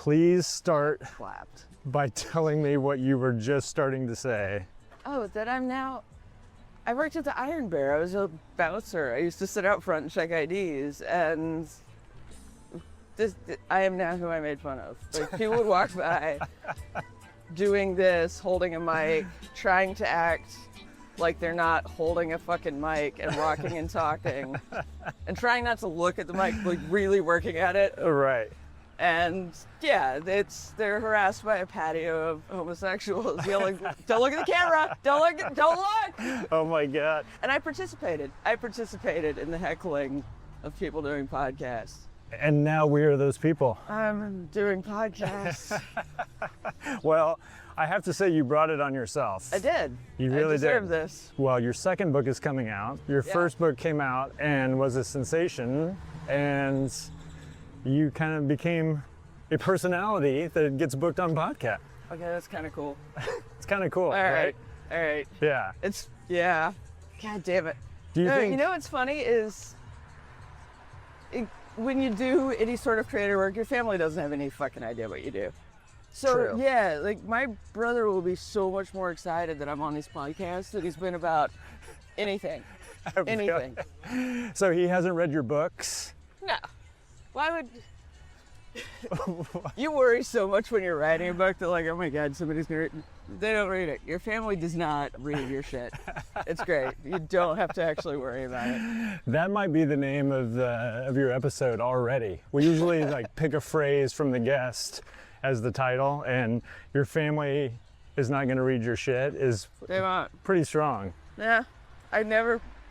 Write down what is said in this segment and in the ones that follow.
please start Clapped. by telling me what you were just starting to say. Oh, that I worked at the Iron Bear. I was a bouncer. I used to sit out front and check IDs, and I am now who I made fun of. Like, people would walk by doing this, holding a mic, trying to act like they're not holding a fucking mic and walking and talking, and trying not to look at the mic, like really working at it. Right. And yeah, they're harassed by a patio of homosexuals yelling, "Don't look at the camera! Don't look!" Oh my God. And I participated in the heckling of people doing podcasts. And now we are those people. I'm doing podcasts. Well, I have to say you brought it on yourself. I did. You really I deserve did. this. Well, your second book is coming out. Your first book came out and was a sensation, and you kind of became a personality that gets booked on podcast. Okay, that's kind of cool. It's kind of cool, All right. Yeah. Yeah. God damn it. Do you think? You know what's funny is when you do any sort of creative work, your family doesn't have any fucking idea what you do. So True. yeah, like my brother will be so much more excited that I'm on these podcasts than he's been about anything. Anything. So he hasn't read your books? No. Why would you worry so much when you're writing a book that, like, oh my God, somebody's gonna read? They don't read it. Your family does not read your shit. It's great. You don't have to actually worry about it. That might be the name of your episode already. We usually like pick a phrase from the guest as the title, and your family is not gonna read your shit is They won't. pretty strong. Yeah. I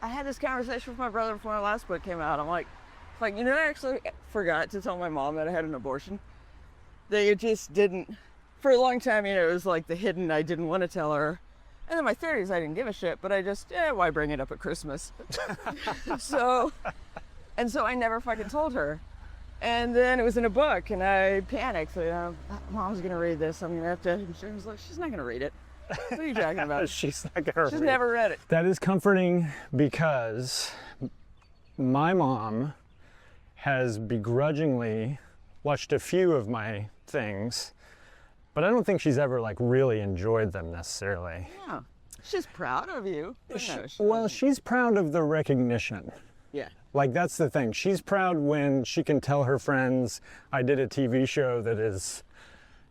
had this conversation with my brother before my last book came out. I'm like, you know, I actually forgot to tell my mom that I had an abortion. That it just didn't, for a long time, you know, it was like the hidden, I didn't want to tell her. And in my 30s, I didn't give a shit, but I just, why bring it up at Christmas? So I never fucking told her. And then it was in a book, and I panicked. You know, Mom's gonna read this, I'm gonna have to, and she was like, she's not gonna read it. What are you talking about? She's not gonna She's read. never read it. That is comforting because my mom has begrudgingly watched a few of my things, but I don't think she's ever like really enjoyed them necessarily. Yeah. She's proud of you. She's proud of the recognition. Yeah. Like, that's the thing. She's proud when she can tell her friends, I did a TV show that is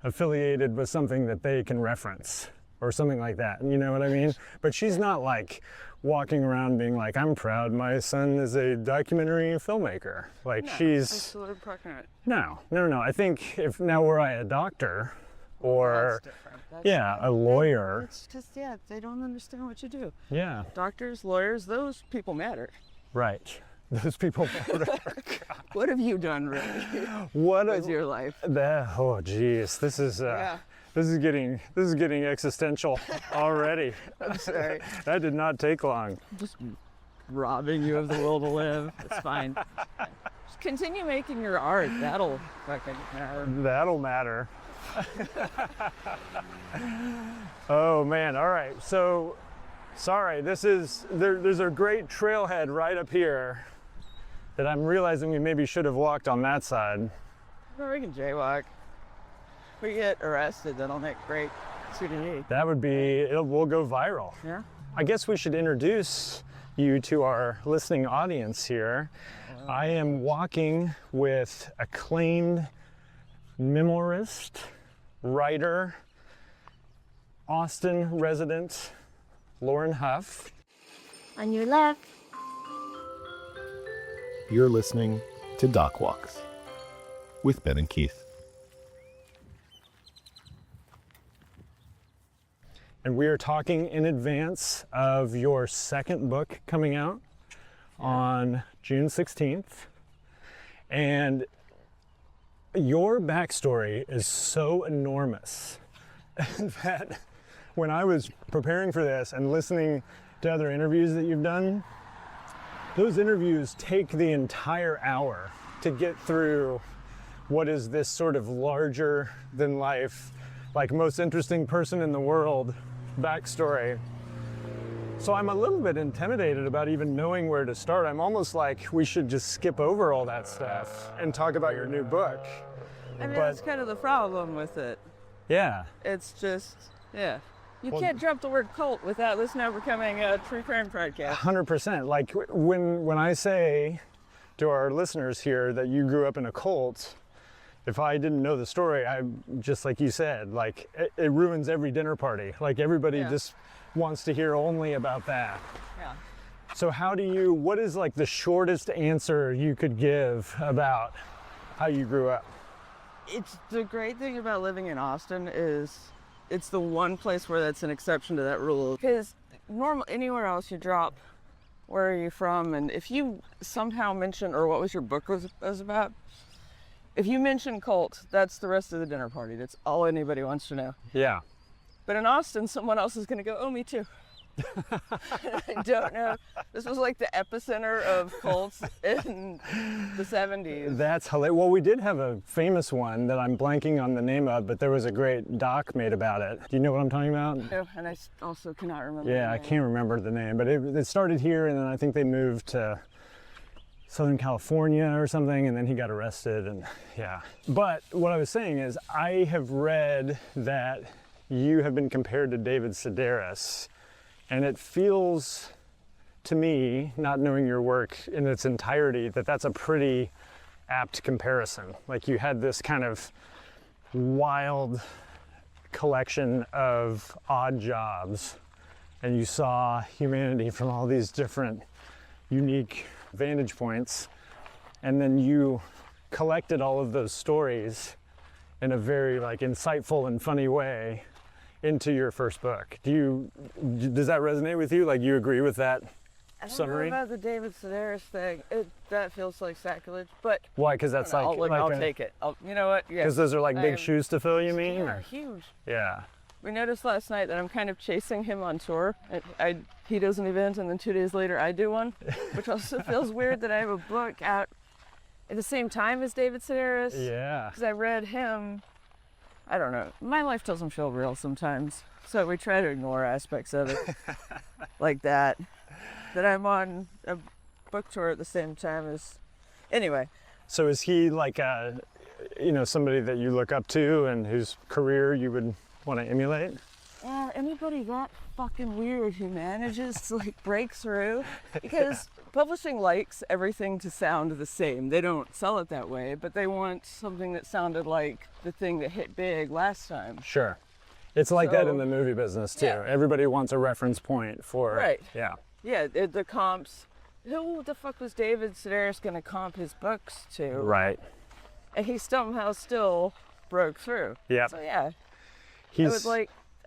affiliated with something that they can reference or something like that. You know what I mean? But she's not like walking around being like, I'm proud my son is a documentary filmmaker. Like, she's... No. I think if now were I a doctor or, a lawyer. It's just, they don't understand what you do. Yeah. Doctors, lawyers, those people matter. Right. Those people matter. What have you done, really? What was your life? Oh, geez. This is getting existential already. I'm sorry. That did not take long. Just robbing you of the will to live. It's fine. Just continue making your art. That'll fucking matter. That'll matter. Oh man. All right. So, sorry. There's a great trailhead right up here that I'm realizing we maybe should have walked on that side. Well, we can jaywalk. If we get arrested, that'll make great CDE. That would be, we'll go viral. Yeah. I guess we should introduce you to our listening audience here. I am walking with acclaimed memoirist, writer, Austin resident, Lauren Hough. On your left. You're listening to Doc Walks with Ben and Keith. And we are talking in advance of your second book coming out on June 16th. And your backstory is so enormous that when I was preparing for this and listening to other interviews that you've done, those interviews take the entire hour to get through what is this sort of larger than life, like most interesting person in the world backstory. So I'm a little bit intimidated about even knowing where to start. I'm almost like we should just skip over all that stuff and talk about your new book. I mean, but that's kind of the problem with it. yeah. It's just, yeah. You Well, can't drop the word cult without this now becoming a true crime podcast. 100%. Like when I say to our listeners here that you grew up in a cult, if I didn't know the story, I just like you said, like it ruins every dinner party. Like everybody just wants to hear only about that. Yeah. So what is like the shortest answer you could give about how you grew up? It's the great thing about living in Austin is it's the one place where that's an exception to that rule. Because anywhere else you drop, where are you from? And if you somehow mention, or what was your book was about? If you mention cult, that's the rest of the dinner party. That's all anybody wants to know. Yeah. But in Austin, someone else is going to go, oh, me too. I don't know. This was like the epicenter of cults in the 70s. That's hilarious. Well, we did have a famous one that I'm blanking on the name of, but there was a great doc made about it. Do you know what I'm talking about? No, and I also cannot remember. Yeah, I can't remember the name, but it started here, and then I think they moved to Southern California or something, and then he got arrested, and yeah. But what I was saying is I have read that you have been compared to David Sedaris, and it feels to me, not knowing your work in its entirety, that that's a pretty apt comparison. Like you had this kind of wild collection of odd jobs, and you saw humanity from all these different unique vantage points, and then you collected all of those stories in a very like insightful and funny way into your first book. Does that resonate with you? Like you agree with that summary? I don't know about the David Sedaris thing. That feels like sacrilege, but why? Because that's I'll like take it. You know what? Yeah. Because those are like big shoes to fill, you mean? Yeah, Or? huge. Yeah. We noticed last night that I'm kind of chasing him on tour. He does an event, and then 2 days later I do one, which also feels weird that I have a book out at the same time as David Sedaris. Yeah. Because I read him. I don't know. My life doesn't feel real sometimes, so we try to ignore aspects of it like that. That I'm on a book tour at the same time as. Anyway. So is he like somebody that you look up to and whose career you would want to emulate? Anybody that fucking weird who manages to like break through, because publishing likes everything to sound the same. They don't sell it that way, but they want something that sounded like the thing that hit big last time. Sure. It's like that in the movie business too. Yeah. Everybody wants a reference point for, right. Yeah. Yeah, the comps. Who the fuck was David Sedaris gonna comp his books to? Right. And he somehow still broke through. Yeah. So yeah,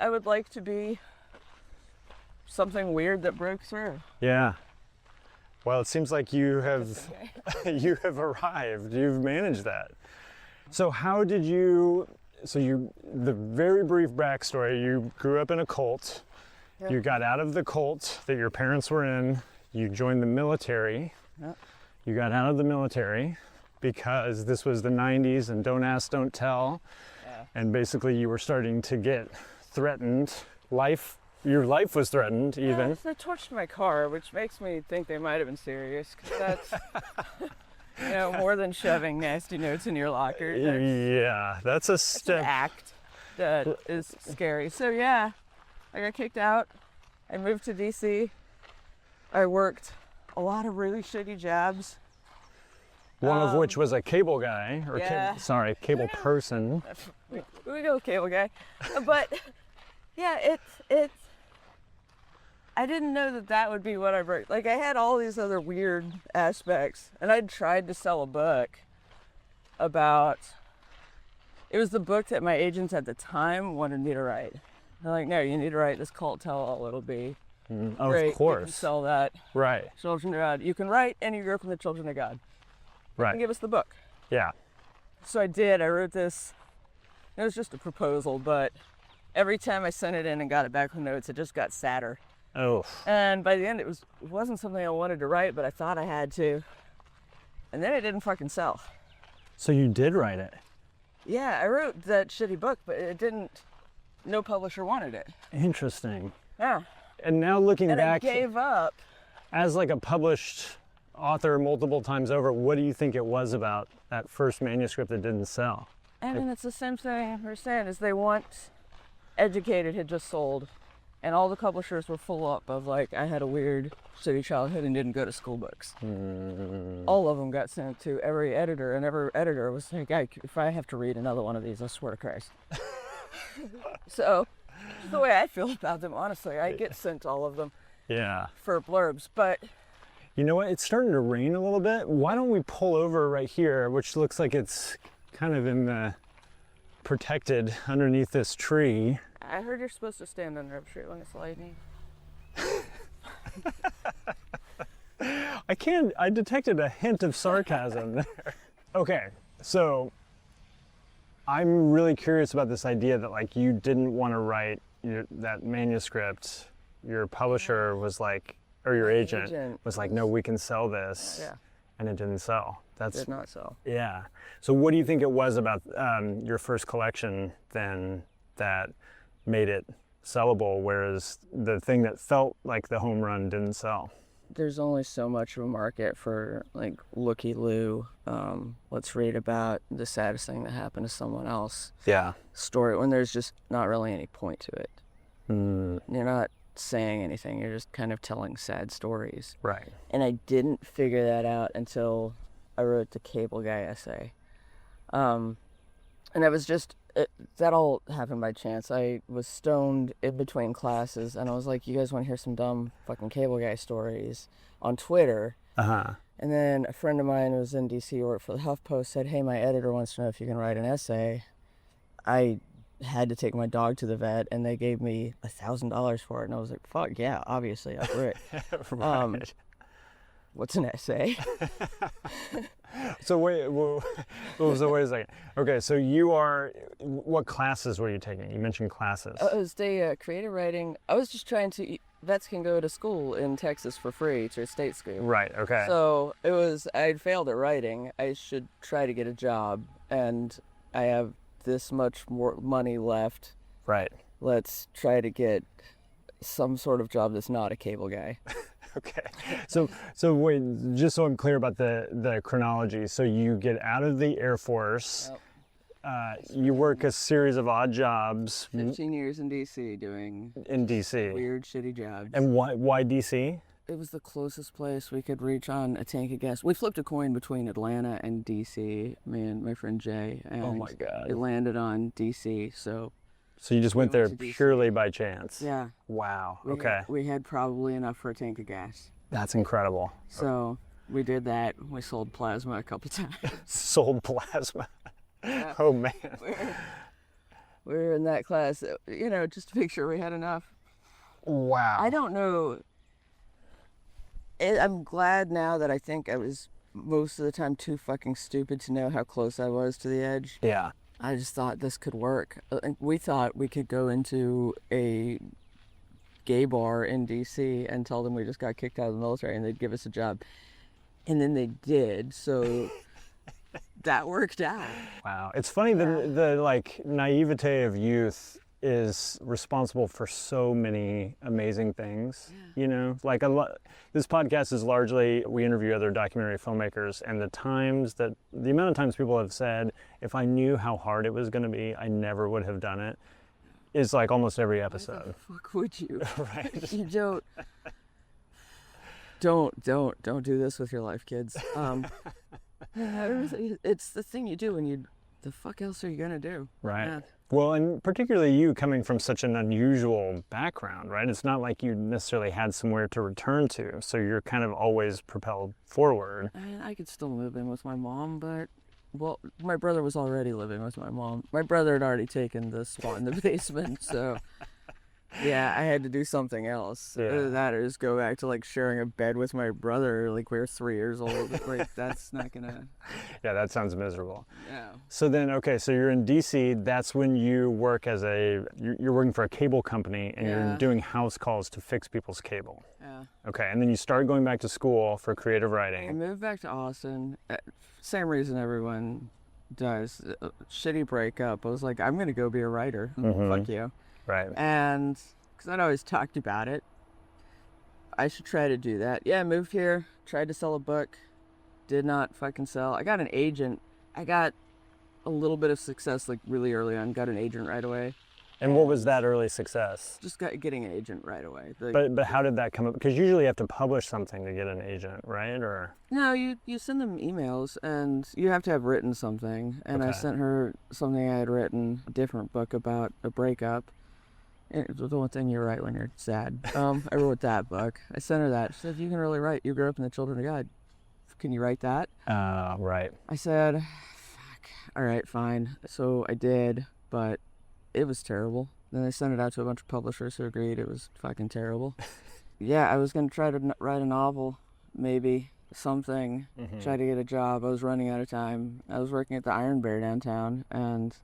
I would like to be something weird that broke through. Yeah. Well, it seems like you have you have arrived. You've managed that. So how did you? The very brief backstory. You grew up in a cult. Yep. You got out of the cult that your parents were in. You joined the military. Yep. You got out of the military because this was the 90s and don't ask, don't tell. Yeah. And basically you were starting to get threatened. Your life was threatened even. Yeah, they torched my car, which makes me think they might have been serious, because that's, more than shoving nasty notes in your locker. That's a step. An act that is scary. So yeah, I got kicked out. I moved to DC. I worked a lot of really shitty jobs. One of which was a cable guy, or cable person. We go with cable guy. But yeah, it's I didn't know that would be what I broke. Like I had all these other weird aspects, and I'd tried to sell a book about, it was the book that my agents at the time wanted me to write. They're like, no, you need to write this cult tell-all. It'll be great. Of course. You can sell that. Right. Children of God. You can write, and you grew up in the Children of God. Right. And give us the book. Yeah. So I did. I wrote this. It was just a proposal, but every time I sent it in and got it back with notes, it just got sadder. Oh. And by the end, it wasn't something I wanted to write, but I thought I had to. And then it didn't fucking sell. So you did write it? Yeah, I wrote that shitty book, but it didn't. No publisher wanted it. Interesting. Yeah. And now looking back, I gave up. As like a published author multiple times over, what do you think it was about that first manuscript that didn't sell? I mean, it's the same thing we're saying, is they want Educated had just sold, and all the publishers were full up of like, I had a weird shitty childhood and didn't go to school books. All of them got sent to every editor, and every editor was like, if I have to read another one of these, I swear to Christ. So, that's the way I feel about them, honestly. I get sent all of them for blurbs, but... You know what? It's starting to rain a little bit. Why don't we pull over right here, which looks like it's kind of in the protected underneath this tree. I heard you're supposed to stand under a tree when it's lightning. I detected a hint of sarcasm there. Okay, so I'm really curious about this idea that like you didn't want to write that manuscript. Your publisher was like, or your agent was like, no, we can sell this. Yeah. And it didn't sell. Did not sell. Yeah. So what do you think it was about your first collection then that made it sellable, whereas the thing that felt like the home run didn't sell? There's only so much of a market for like looky-loo, let's read about the saddest thing that happened to someone else. Yeah. Story, when there's just not really any point to it. You're not saying anything, you're just kind of telling sad stories. Right. And I didn't figure that out until I wrote the Cable Guy essay. And I was just, that all happened by chance. I was stoned in between classes, and I was like, you guys want to hear some dumb fucking Cable Guy stories on Twitter? And then a friend of mine who was in DC who worked for the HuffPost said, hey, my editor wants to know if you can write an essay. I had to take my dog to the vet, and they gave me $1,000 for it, and I was like, fuck yeah, obviously I'll do it. Right. What's an essay? So wait a second. Okay, so what classes were you taking? You mentioned classes. It was the creative writing. I was just trying to, vets can go to school in Texas for free to a state school. Right, okay. So it was, I'd failed at writing. I should try to get a job, and I have this much more money left. Right. Let's try to get some sort of job that's not a cable guy. Okay. So wait, just so I'm clear about the chronology. So you get out of the Air Force. Yep. You work a series of odd jobs. 15 years in DC doing in DC. Weird, shitty jobs. And why DC? It was the closest place we could reach on a tank of gas. We flipped a coin between Atlanta and DC, me and my friend Jay. And oh my God. It landed on DC, so you just went there purely by chance? Yeah. Wow, We had probably enough for a tank of gas. That's incredible. So we did that. We sold plasma a couple times. Sold plasma? Yeah. Oh man. We were in that class, just to make sure we had enough. Wow. I don't know. I'm glad now that I think I was most of the time too fucking stupid to know how close I was to the edge. Yeah. I just thought this could work. We thought we could go into a gay bar in DC and tell them we just got kicked out of the military and they'd give us a job. And then they did, so that worked out. Wow. It's funny that the naivete of youth is responsible for so many amazing things. This podcast is largely, we interview other documentary filmmakers, and the amount of times people have said, if I knew how hard it was going to be, I never would have done it, is like almost every episode. Why the fuck would you? Right. You don't do this with your life, kids. It's the thing you do, and the fuck else are you gonna do? Right. Yeah. Well, and particularly you coming from such an unusual background, right? It's not like you necessarily had somewhere to return to, so you're kind of always propelled forward. I mean, I could still live in with my mom, but, well, my brother was already living with my mom. My brother had already taken the spot in the basement, so... Yeah, I had to do something else. Yeah. Either that or just go back to sharing a bed with my brother. We were 3 years old. That's not gonna. Yeah, that sounds miserable. Yeah. So then, so you're in DC. That's when you work you're working for a cable company and you're doing house calls to fix people's cable. Yeah. Okay, and then you started going back to school for creative I writing. moved back to Austin. Same reason everyone does. Shitty breakup. I was like, I'm gonna go be a writer. Fuck you. Right. And because I'd always talked about it, I should try to do that. Yeah, I moved here, tried to sell a book, did not fucking sell. I got an agent. I got a little bit of success like really early on. Got an agent right away. And what was that early success? Just getting an agent right away. But how did that come up? Because usually you have to publish something to get an agent, right? Or no, you send them emails and you have to have written something. And I sent her something I had written, a different book about a breakup. And it's the one thing you write when you're sad. I wrote that book. I sent her that. She said, "You can really write. You grew up in the Children of God. Can you write that?" Right. I said, "Fuck. All right, fine." So I did, but it was terrible. Then I sent it out to a bunch of publishers who agreed it was fucking terrible. Yeah, I was going to try to write a novel, maybe, something, try to get a job. I was running out of time. I was working at the Iron Bear downtown, and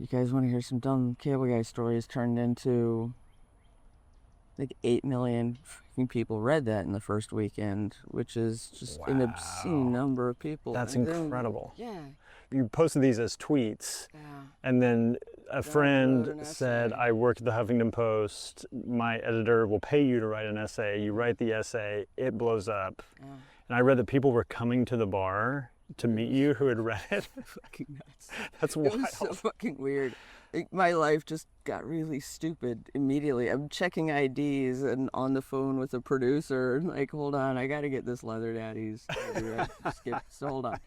you guys want to hear some dumb cable guy stories turned into, like 8 million freaking people read that in the first weekend, which is just an obscene number of people. That's incredible. Yeah. You posted these as tweets, and then a friend said, "I work at the Huffington Post. My editor will pay you to write an essay." You write the essay, it blows up. And I read that people were coming to the bar to meet you who had read it. Fucking nuts. That's wild. It was so fucking weird. My life just got really stupid immediately. I'm checking IDs and on the phone with a producer, and like, hold on, I gotta get this Leather Daddies. So hold on.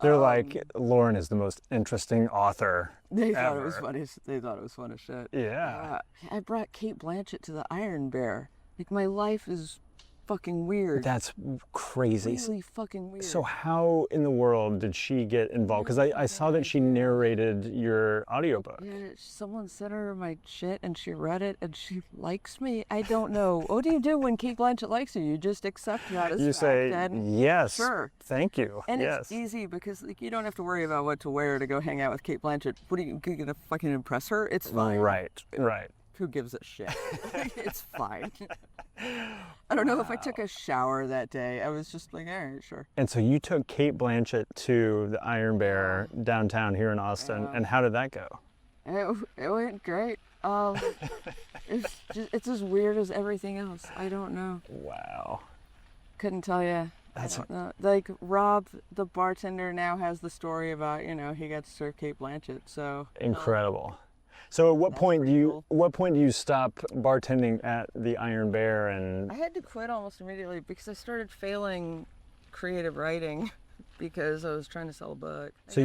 They're like, Lauren is the most interesting author They thought ever. it was funny. They thought it was fun as shit. Yeah. I brought Cate Blanchett to the Iron Bear. Like, my life is fucking weird. That's crazy. Really fucking weird. So how in the world did she get involved? Because I saw that she narrated your audiobook. Yeah, someone sent her my shit and she read it and she likes me. I don't know. What do you do when Cate Blanchett likes you? You just accept that as You fact say, and yes, sure. Thank you. And yes. it's easy because like you don't have to worry about what to wear to go hang out with Cate Blanchett. What are you gonna fucking impress her? It's fine. Right. Who gives a shit? It's fine. I don't know if I took a shower that day. I was just like, all right, sure. And so you took Cate Blanchett to the Iron Bear downtown here in Austin, and how did that go? It went great. It's as weird as everything else. I don't know. Wow. Couldn't tell you. That's like Rob, the bartender, now has the story about he got to serve Cate Blanchett. So incredible. So at what point do you stop bartending at the Iron Bear? And I had to quit almost immediately because I started failing creative writing because I was trying to sell a book. So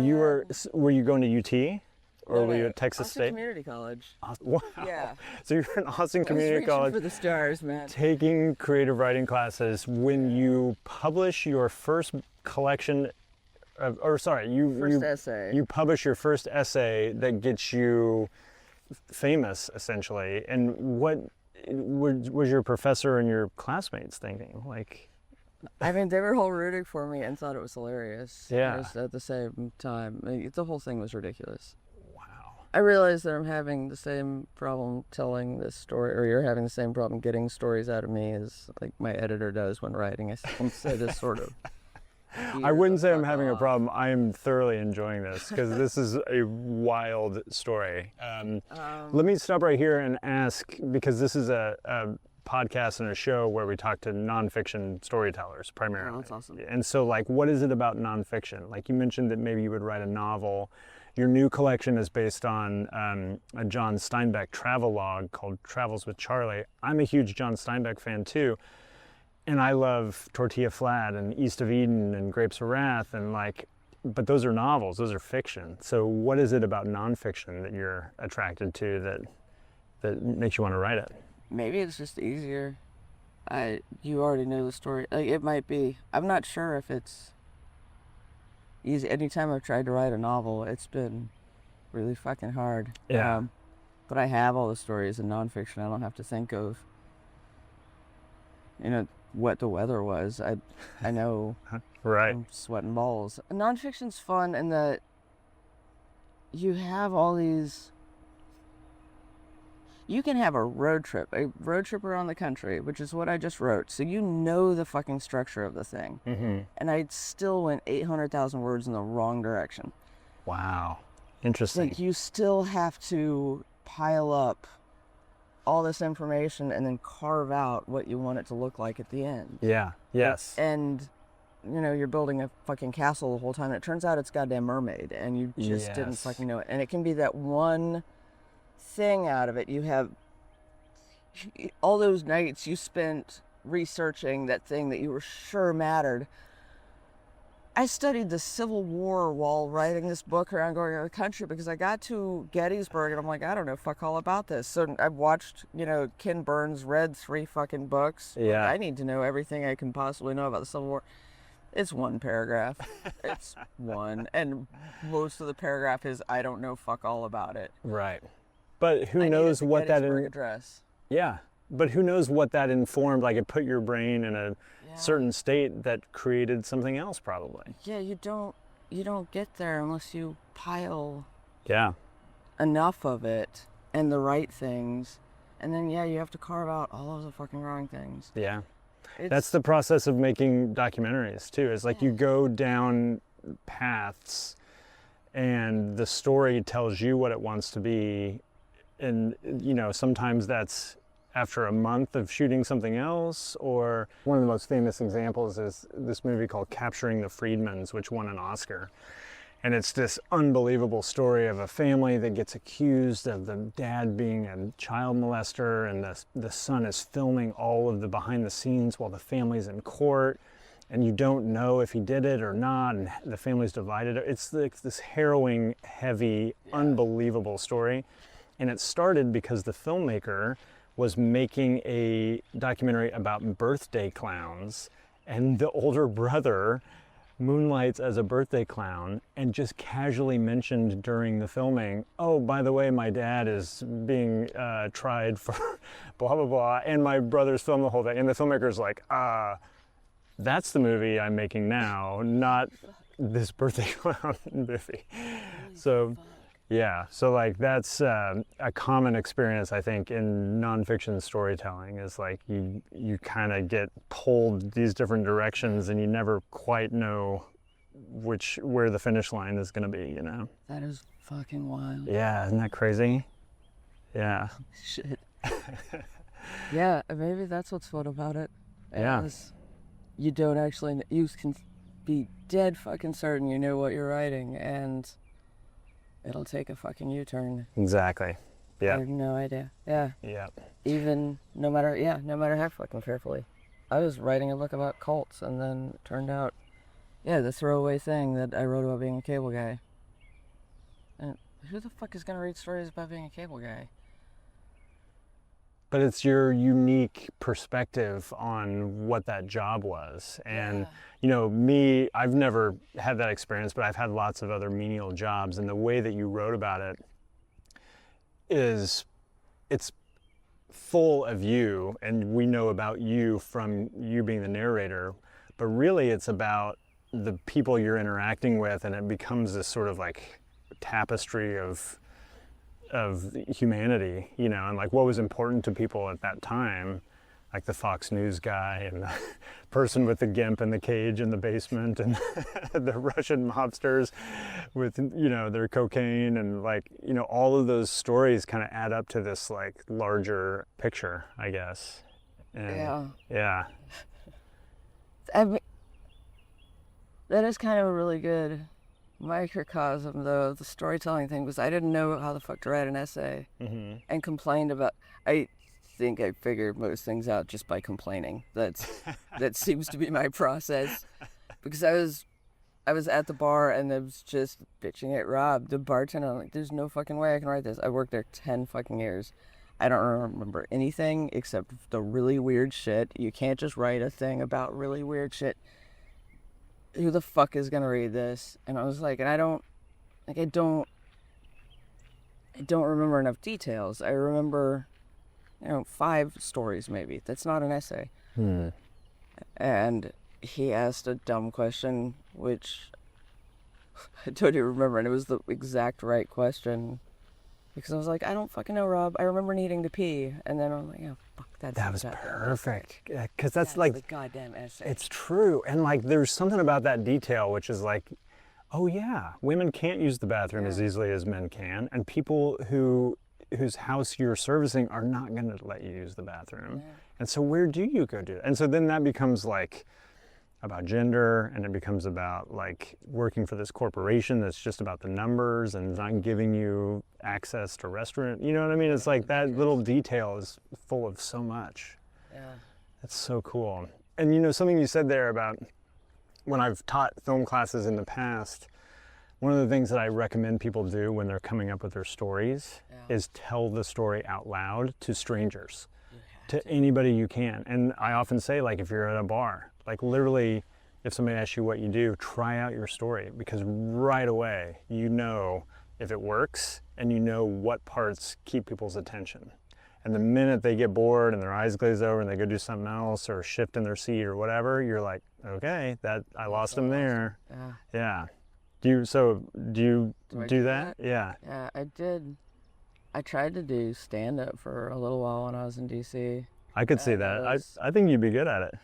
were you going to UT or were you at Texas Austin State? Community College. Wow. Yeah. So you're in Austin Community College for the stars, man. taking creative writing classes. When you publish your first collection essay. You publish your first essay that gets you famous, essentially. And what was your professor and your classmates thinking? Like, I mean, they were all rooting for me and thought it was hilarious. Yeah. Just at the same time, the whole thing was ridiculous. wow. I realized that I'm having the same problem telling this story, or you're having the same problem getting stories out of me as like my editor does when writing. I say this sort of. I wouldn't say I'm having a problem. I am thoroughly enjoying this because this is a wild story. Let me stop right here and ask, because this is a podcast and a show where we talk to nonfiction storytellers primarily. Oh, that's awesome. And so, like, what is it about nonfiction? Like, you mentioned that maybe you would write a novel. Your new collection is based on a John Steinbeck travelogue called Travels with Charley. I'm a huge John Steinbeck fan too. And I love Tortilla Flat and East of Eden and Grapes of Wrath but those are novels, those are fiction. So what is it about nonfiction that you're attracted to that makes you want to write it? Maybe it's just easier. You already know the story. Like, it might be. I'm not sure if it's easy. Anytime I've tried to write a novel, it's been really fucking hard. Yeah. But I have all the stories in nonfiction. I don't have to think of, what the weather was. I know. Right. I'm sweating balls. Nonfiction's fun in that you have all these. You can have a road trip around the country, which is what I just wrote. So you know the fucking structure of the thing. Mm-hmm. And I still went 800,000 words in the wrong direction. Wow. Interesting. Like, you still have to pile up all this information and then carve out what you want it to look like at the end. Yeah. Yes. And you know, you're building a fucking castle the whole time. It turns out it's goddamn mermaid, and you just didn't Yes. fucking know it. And it can be that one thing out of it. You have all those nights you spent researching that thing that you were sure mattered. I studied the Civil War while writing this book around going around the country because I got to Gettysburg and I'm like, I don't know fuck all about this. So I've watched, you know, Ken Burns, read 3 fucking books. Yeah. I need to know everything I can possibly know about the Civil War. It's one paragraph. It's one. And most of the paragraph is, I don't know fuck all about it. Right. But who I knows needed the what that... Gettysburg Address. Yeah. But who knows what that informed, like it put your brain in a certain state that created something else probably. Yeah, you don't get there unless you pile Yeah. enough of it and the right things. And then, you have to carve out all of the fucking wrong things. Yeah. That's the process of making documentaries too. It's like you go down paths and the story tells you what it wants to be. And, you know, sometimes that's after a month of shooting something else, or one of the most famous examples is this movie called Capturing the Friedmans, which won an Oscar. And it's this unbelievable story of a family that gets accused of the dad being a child molester, and the son is filming all of the behind the scenes while the family's in court, and you don't know if he did it or not, and the family's divided. It's like this harrowing, heavy, unbelievable story. And it started because the filmmaker was making a documentary about birthday clowns, and the older brother moonlights as a birthday clown and just casually mentioned during the filming, oh, by the way, my dad is being tried for blah, blah, blah, and my brother's filmed the whole thing. And the filmmaker's like, that's the movie I'm making now, not this birthday clown movie. So, yeah, so like that's a common experience, I think, in nonfiction storytelling is like you kind of get pulled these different directions and you never quite know where the finish line is going to be, you know? That is fucking wild. Yeah, isn't that crazy? Yeah. Shit. Yeah, maybe that's what's fun about it. Yeah. You don't actually, you can be dead fucking certain you know what you're writing, and it'll take a fucking U-turn. Exactly. Yeah. I have no idea. Yeah. Yeah. Even no matter how fucking carefully. I was writing a book about cults, and then it turned out, the throwaway thing that I wrote about being a cable guy. And who the fuck is gonna read stories about being a cable guy? But it's your unique perspective on what that job was. And, you know, me, I've never had that experience, but I've had lots of other menial jobs. And the way that you wrote about it is, it's full of you, and we know about you from you being the narrator, but really it's about the people you're interacting with, and it becomes this sort of like tapestry of humanity, you know, and like what was important to people at that time, like the Fox News guy and the person with the gimp in the cage in the basement, and the Russian mobsters with, you know, their cocaine, and like, you know, all of those stories kind of add up to this like larger picture, I guess. And, yeah. I mean, that is kind of a really good microcosm, though, of the storytelling thing, because I didn't know how the fuck to write an essay, and complained about. I think I figured most things out just by complaining. That seems to be my process, because I was at the bar and I was just bitching at Rob, the bartender. I'm like, there's no fucking way I can write this. I worked there 10 fucking years. I don't remember anything except the really weird shit. You can't just write a thing about really weird shit. Who the fuck is gonna read this? And I was like, and I don't remember enough details. I remember, 5 stories maybe. That's not an essay. And he asked a dumb question, which I don't even remember, and it was the exact right question. Because I was like, I don't fucking know, Rob. I remember needing to pee. And then I'm like, fuck, that was perfect. Because that's like the goddamn essay. It's true. And like there's something about that detail which is like, oh yeah, women can't use the bathroom as easily as men can, and people whose house you're servicing are not going to let you use the bathroom. And so where do you go do it? And so then that becomes like about gender, and it becomes about like working for this corporation that's just about the numbers and not giving you access to restaurant. You know what I mean? It's like that little detail is full of so much. Yeah. That's so cool. And you know, something you said there about when I've taught film classes in the past, one of the things that I recommend people do when they're coming up with their stories is tell the story out loud to strangers, to anybody you can. And I often say, like, if you're at a bar, like literally, if somebody asks you what you do, try out your story, because right away, you know if it works and you know what parts keep people's attention. And the minute they get bored and their eyes glaze over and they go do something else or shift in their seat or whatever, you're like, okay, I lost them there. Yeah. Do you do that? Yeah. Yeah, I did. I tried to do stand-up for a little while when I was in DC. I could see that. I think you'd be good at it.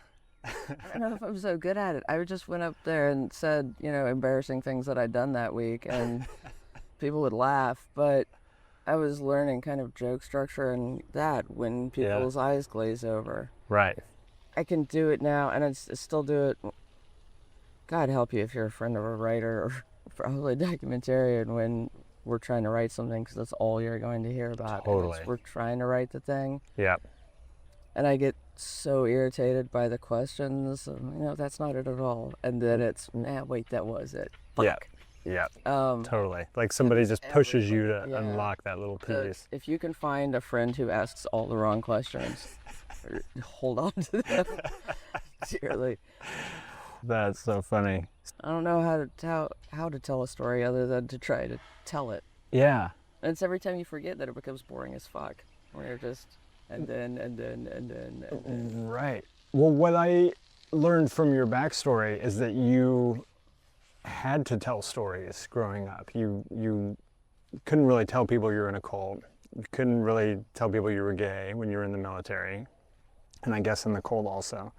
I don't know if I'm so good at it. I just went up there and said, you know, embarrassing things that I'd done that week, and people would laugh. But I was learning kind of joke structure and that when people's eyes glaze over. Right. I can do it now, and I still do it. God help you if you're a friend of a writer or probably a documentarian when we're trying to write something, because that's all you're going to hear about. Totally. We're trying to write the thing. Yeah. And I get so irritated by the questions. You know, that's not it at all. And then it's, wait, that was it. Fuck. Yeah. Yeah. Totally. Like somebody just pushes you to unlock that little piece. If you can find a friend who asks all the wrong questions, hold on to them dearly. That's so funny. I don't know how to tell a story other than to try to tell it. Yeah. And it's every time you forget that it becomes boring as fuck. Where you're just and then. Right. Well, what I learned from your backstory is that you had to tell stories growing up. You couldn't really tell people you were in a cult. You couldn't really tell people you were gay when you were in the military, and I guess in the cult also.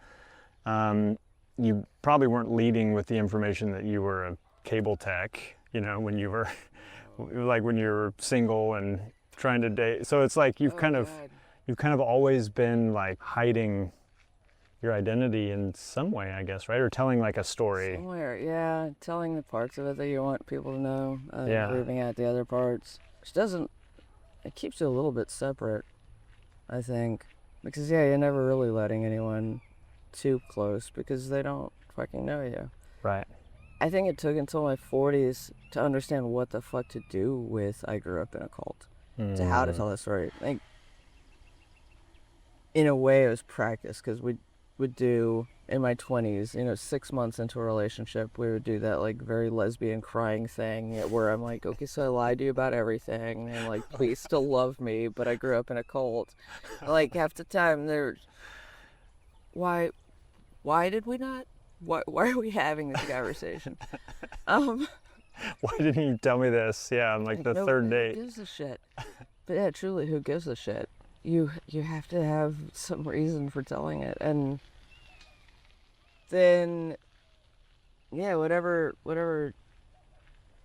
You probably weren't leading with the information that you were a cable tech, you know, when you were like when you were single and trying to date. So it's like you've kind of always been like hiding your identity in some way, I guess, right? Or telling like a story. Somewhere, yeah. Telling the parts of it that you want people to know. Leaving out the other parts. Which it keeps you a little bit separate, I think. Because, you're never really letting anyone too close because they don't fucking know you. Right. I think it took until my 40s to understand what the fuck to do with I grew up in a cult. To how to tell the story. Like, in a way, it was practice, because we would do, in my 20s, 6 months into a relationship, we would do that, like, very lesbian crying thing where I'm like, okay, so I lied to you about everything, and, like, please still love me, but I grew up in a cult. Like, half the time, there's, why did we not? Why are we having this conversation? Why didn't you tell me this? Yeah, on like the third date. Who gives a shit? But yeah, truly, who gives a shit? You have to have some reason for telling it, and then whatever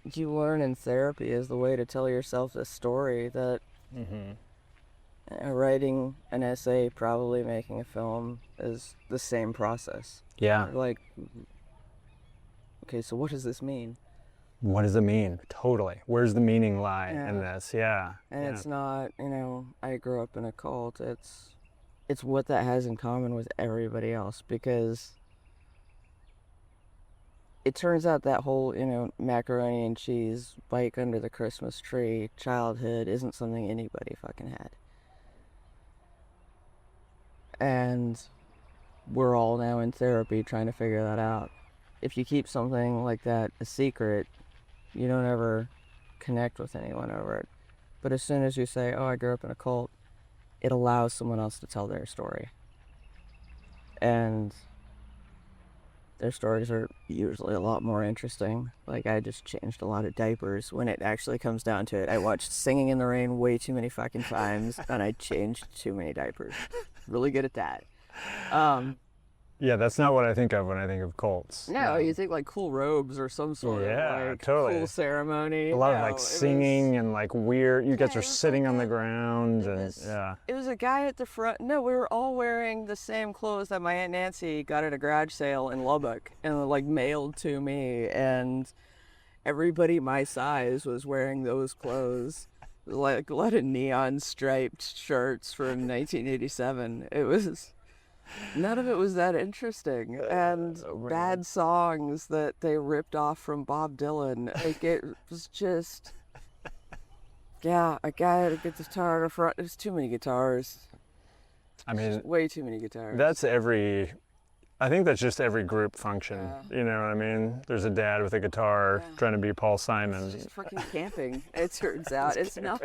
you learn in therapy is the way to tell yourself a story. That writing an essay, probably making a film, is the same process. Yeah. Like, okay, so what does this mean? What does it mean? Totally. Where's the meaning lie in this? Yeah. And it's not, I grew up in a cult. It's what that has in common with everybody else, because it turns out that whole, macaroni and cheese, bike under the Christmas tree childhood isn't something anybody fucking had. And we're all now in therapy trying to figure that out. If you keep something like that a secret, you don't ever connect with anyone over it. But as soon as you say, I grew up in a cult, it allows someone else to tell their story. And their stories are usually a lot more interesting. Like, I just changed a lot of diapers. When it actually comes down to it, I watched Singing in the Rain way too many fucking times, and I changed too many diapers. Really good at that. Yeah, that's not what I think of when I think of cults. No, you think like cool robes or some sort of like totally. cool ceremony. A lot of No, like singing and like weird. You guys it are was sitting like on the a- ground It and was, yeah. it was a guy at the front. No, we were all wearing the same clothes that my Aunt Nancy got at a garage sale in Lubbock and like mailed to me. And everybody my size was wearing those clothes. Like a lot of neon striped shirts from 1987. It was, none of it was that interesting. And bad songs that they ripped off from Bob Dylan. Like it was just, yeah, a guy had a guitar in the front. There's too many guitars. I mean, Way too many guitars. I think that's just every group function. Yeah. You know what I mean? There's a dad with a guitar trying to be Paul Simon. It's just freaking camping. It turns out it's not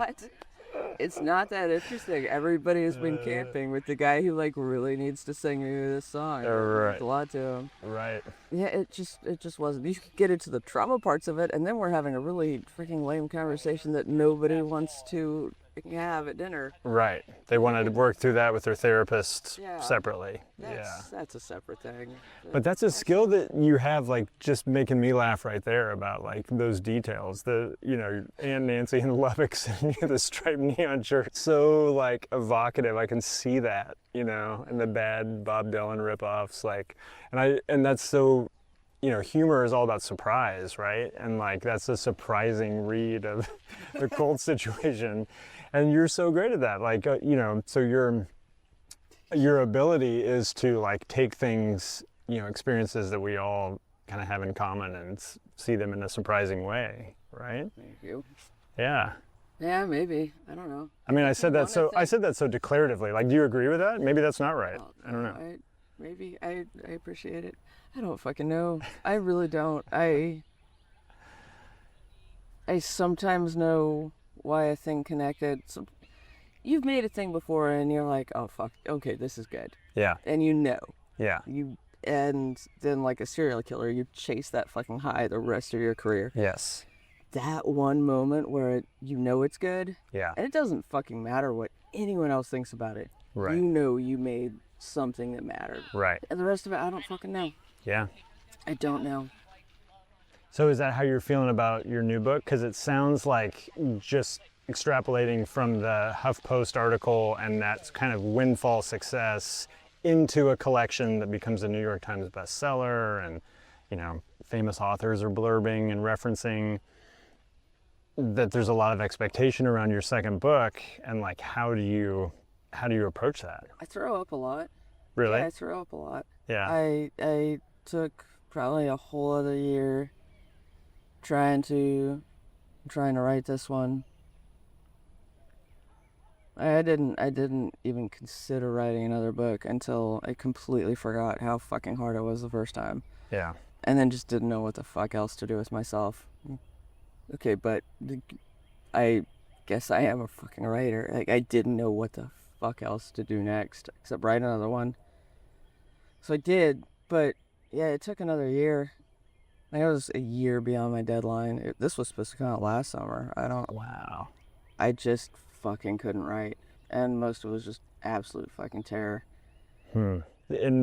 that interesting. Everybody has been camping with the guy who like really needs to sing me this song. Right. It's a lot to him. Right. Yeah, it just wasn't. You could get into the trauma parts of it, and then we're having a really freaking lame conversation that nobody wants to have at dinner. Right. They wanted to work through that with their therapist Yeah. separately. That's a separate thing. But that's a skill that you have, like just making me laugh right there about like those details. Aunt Nancy and Lubbock sending you the striped neon shirt. So like evocative. I can see that, and the bad Bob Dylan ripoffs. And that's so, humor is all about surprise, right? And like that's a surprising read of the cold situation. And you're so great at that. Like, so your ability is to like take things, experiences that we all kind of have in common and see them in a surprising way, right? Thank you. Yeah. Yeah, maybe. I don't know. I mean, I said that so declaratively. Like, do you agree with that? Maybe that's not right. I don't know. I appreciate it. I don't fucking know. I really don't. I sometimes know why a thing connected. You've made a thing before and you're like, oh fuck, okay, this is good. Yeah. And Yeah. And then like a serial killer, you chase that fucking high the rest of your career. Yes. That one moment where it's good. Yeah. And it doesn't fucking matter what anyone else thinks about it. Right. You made something that mattered. Right. And the rest of it, I don't fucking know. Yeah. I don't know. So is that how you're feeling about your new book? Because it sounds like just extrapolating from the HuffPost article and that kind of windfall success into a collection that becomes a New York Times bestseller, and famous authors are blurbing and referencing that there's a lot of expectation around your second book, and like how do you approach that? I throw up a lot. Really? Yeah, I throw up a lot. Yeah. I took probably a whole other year trying to write this one. I didn't even consider writing another book until I completely forgot how fucking hard it was the first time. Yeah. And then just didn't know what the fuck else to do with myself. Okay, but I guess I am a fucking writer. Like, I didn't know what the fuck else to do next except write another one. So I did, but yeah, it took another year. I was a year beyond my deadline. This was supposed to come out last summer. Wow. I just fucking couldn't write. And most of it was just absolute fucking terror. And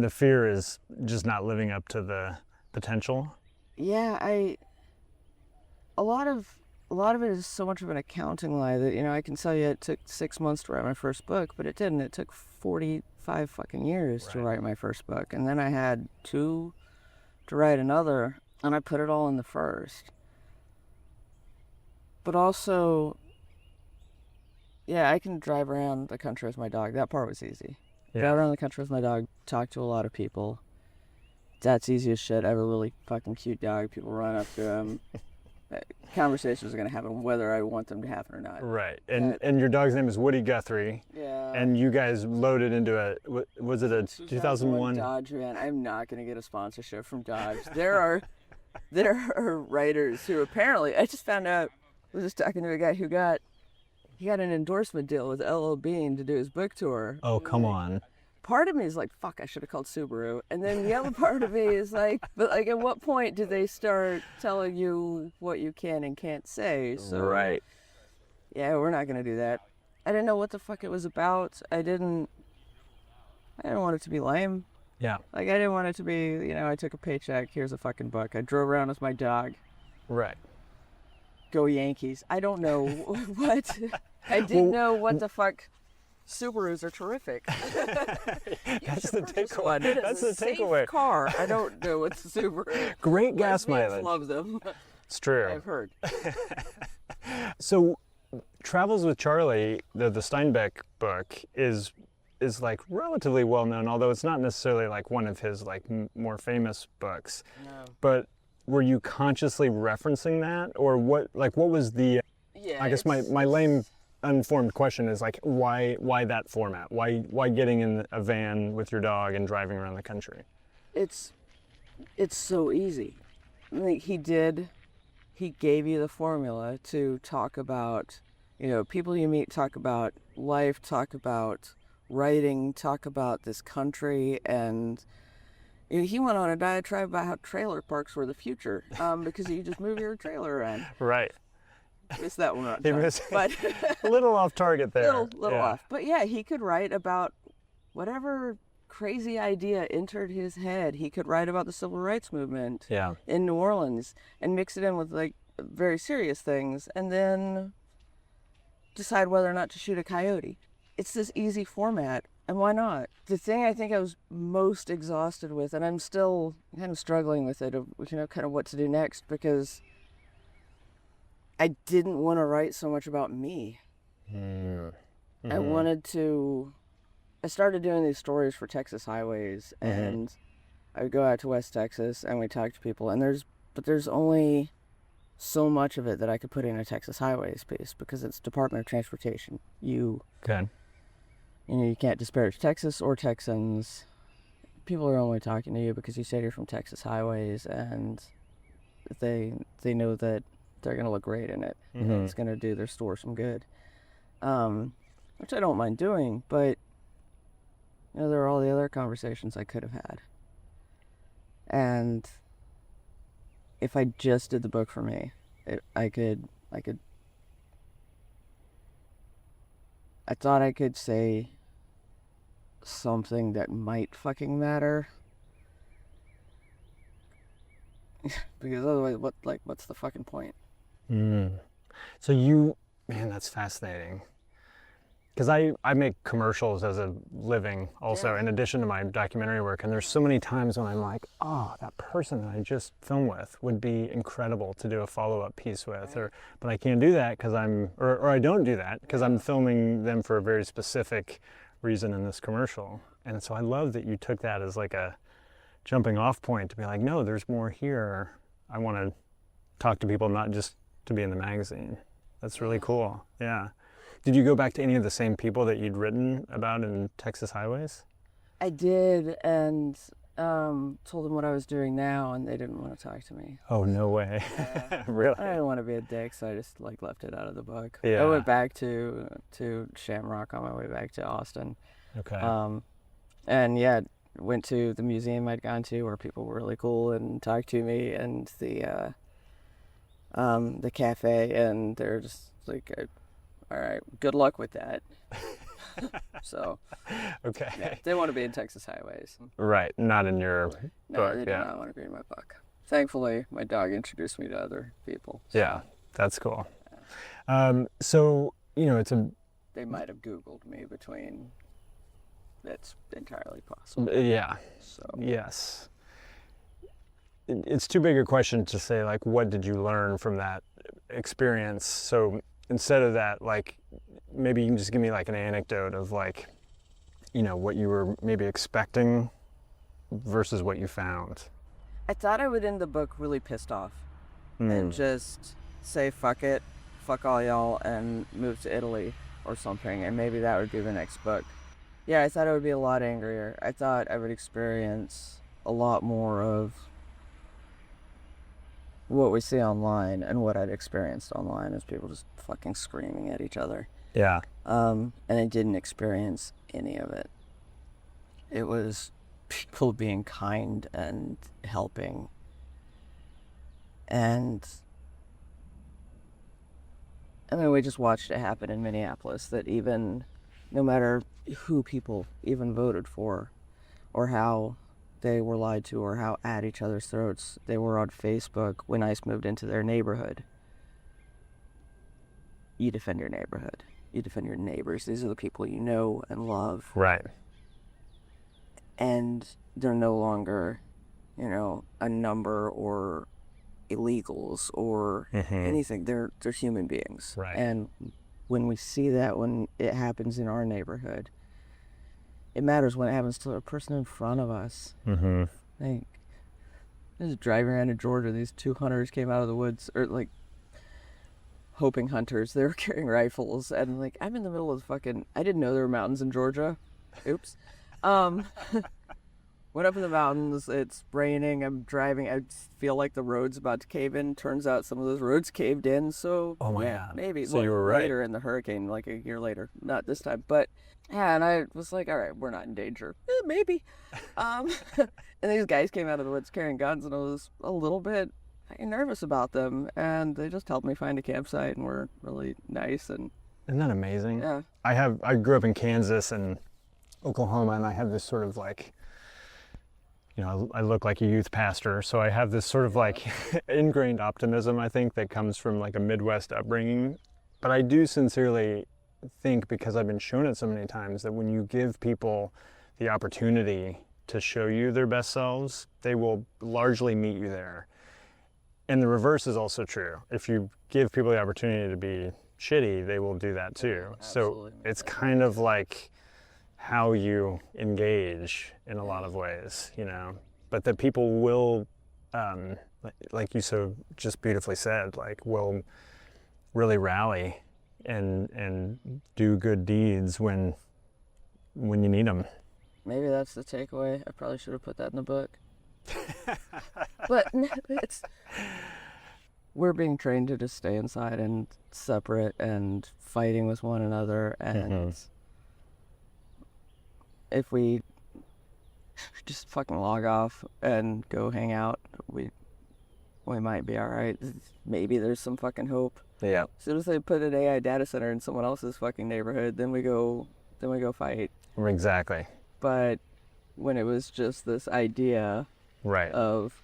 the fear is just not living up to the potential? Yeah, a lot of it is so much of an accounting lie that, I can tell you it took 6 months to write my first book, but it didn't. It took 45 fucking years to write my first book. And then I had 2 to write another, and I put it all in the first. But also, yeah, I can drive around the country with my dog. That part was easy. Yeah. Drive around the country with my dog, talk to a lot of people. That's easy as shit. I have a really fucking cute dog. People run up to him. Conversations are going to happen whether I want them to happen or not. Right. And your dog's name is Woody Guthrie. Yeah. And you guys loaded into was it a 2001? Dodge Van. I'm not going to get a sponsorship from Dodge. There are writers who apparently, I just found out, I was just talking to a guy who got an endorsement deal with LL Bean to do his book tour. Oh, come on. Part of me is like, fuck, I should have called Subaru. And then the other part of me is like, but like, at what point do they start telling you what you can and can't say? So, right. Yeah, we're not going to do that. I didn't know what the fuck it was about. I didn't want it to be lame. Yeah. Like, I didn't want it to be, you know, I took a paycheck, here's a fucking book. I drove around with my dog. Right. Go Yankees. I don't know what. I didn't know what the fuck. Subarus are terrific. That's the takeaway. That's the safe takeaway. Car. I don't know what's Subaru. Great gas Lesbians mileage. love them. It's true. I've heard. So, Travels with Charley, the Steinbeck book, is like relatively well known, although it's not necessarily like one of his like more famous books. No. But were you consciously referencing that, or what? Like, what was the? Yeah. I guess my lame, unformed question is like, why that format? Why getting in a van with your dog and driving around the country? It's so easy. Like he gave you the formula to talk about, you know, people you meet, talk about life, talk about writing, talk about this country, and you know, he went on a diatribe about how trailer parks were the future, because you just move your trailer around. Right. Missed that one. But a little off target there. Little off. But yeah, he could write about whatever crazy idea entered his head. He could write about the civil rights movement in New Orleans and mix it in with like very serious things, and then decide whether or not to shoot a coyote. It's this easy format, and why not? The thing I think I was most exhausted with, and I'm still kind of struggling with it, of, you know, kind of what to do next, because I didn't want to write so much about me. Mm-hmm. I started doing these stories for Texas Highways, and I would go out to West Texas and we talk to people, and there's only so much of it that I could put in a Texas Highways piece, because it's Department of Transportation. You know, you can't disparage Texas or Texans. People are only talking to you because you said you're from Texas Highways, and they know that they're going to look great in it. Mm-hmm. And it's going to do their store some good. Which I don't mind doing, but you know, there are all the other conversations I could have had. And if I just did the book for me, I thought I could say something that might fucking matter. Because otherwise, what's the fucking point? So man, that's fascinating. Because I make commercials as a living also, in addition to my documentary work, and there's so many times when I'm like, oh, that person that I just filmed with would be incredible to do a follow-up piece with, but I can't do that because or I don't do that because I'm filming them for a very specific reason in this commercial. And so I love that you took that as like a jumping off point to be like, no, there's more here. I want to talk to people, not just to be in the magazine. That's really cool. Yeah. Did you go back to any of the same people that you'd written about in Texas Highways? I did, and told them what I was doing now, and they didn't want to talk to me. Oh, no way. Really? I didn't want to be a dick, so I just left it out of the book. Yeah. I went back to Shamrock on my way back to Austin. Okay. And yeah, went to the museum I'd gone to where people were really cool and talked to me, and the cafe, and they're just like, all right, good luck with that. So, okay. Yeah, they want to be in Texas Highways. Right, not in your book. No, they do not want to be in my book. Thankfully, my dog introduced me to other people. So. Yeah, that's cool. So, you know, They might have Googled me between. That's entirely possible. Yeah. So. Yes. It's too big a question to say, like, what did you learn from that experience? So instead of that, like, maybe you can just give me like an anecdote of like, you know, what you were maybe expecting versus what you found. I thought I would end the book really pissed off and just say, fuck it, fuck all y'all, and move to Italy or something, and maybe that would be the next book. Yeah, I thought I would be a lot angrier. I thought I would experience a lot more of what we see online and what I'd experienced online is people just fucking screaming at each other. Yeah. And I didn't experience any of it. It was people being kind and helping. And I mean, we just watched it happen in Minneapolis, that even no matter who people even voted for or how they were lied to or how at each other's throats they were on Facebook when ICE moved into their neighborhood. You defend your neighborhood. You defend your neighbors. These are the people you know and love. Right. And they're no longer, a number or illegals or anything. They're human beings. Right. And when we see that, when it happens in our neighborhood, it matters when it happens to a person in front of us. Mm-hmm. Like, I was driving around in Georgia. These 2 hunters came out of the woods, or like hoping hunters. They were carrying rifles, and like I'm in the middle of I didn't know there were mountains in Georgia. Oops. Went up in the mountains. It's raining. I'm driving. I feel like the road's about to cave in. Turns out some of those roads caved in. So Oh my God. maybe So you were right. later in the hurricane, like a year later. Not this time, but yeah. And I was like, all right, we're not in danger. Maybe. And these guys came out of the woods carrying guns, and I was a little bit nervous about them. And they just helped me find a campsite, and were really nice. And Isn't that amazing? yeah, I grew up in Kansas and Oklahoma, and I have this sort of like, I look like a youth pastor, so I have this sort of like ingrained optimism, I think, that comes from like a Midwest upbringing. But I do sincerely think, because I've been shown it so many times, that when you give people the opportunity to show you their best selves, they will largely meet you there. And the reverse is also true. If you give people the opportunity to be shitty, they will do that too. So it's kind of like how you engage in a lot of ways, but that people will, like you so just beautifully said, like will really rally and do good deeds when you need them. maybe that's the takeaway. I probably should have put that in the book. But we're being trained to just stay inside and separate and fighting with one another, and if we just fucking log off and go hang out, we might be all right. Maybe there's some fucking hope. Yeah. As soon as they put an AI data center in someone else's fucking neighborhood, then we go fight. Exactly. But when it was just this idea Right. of,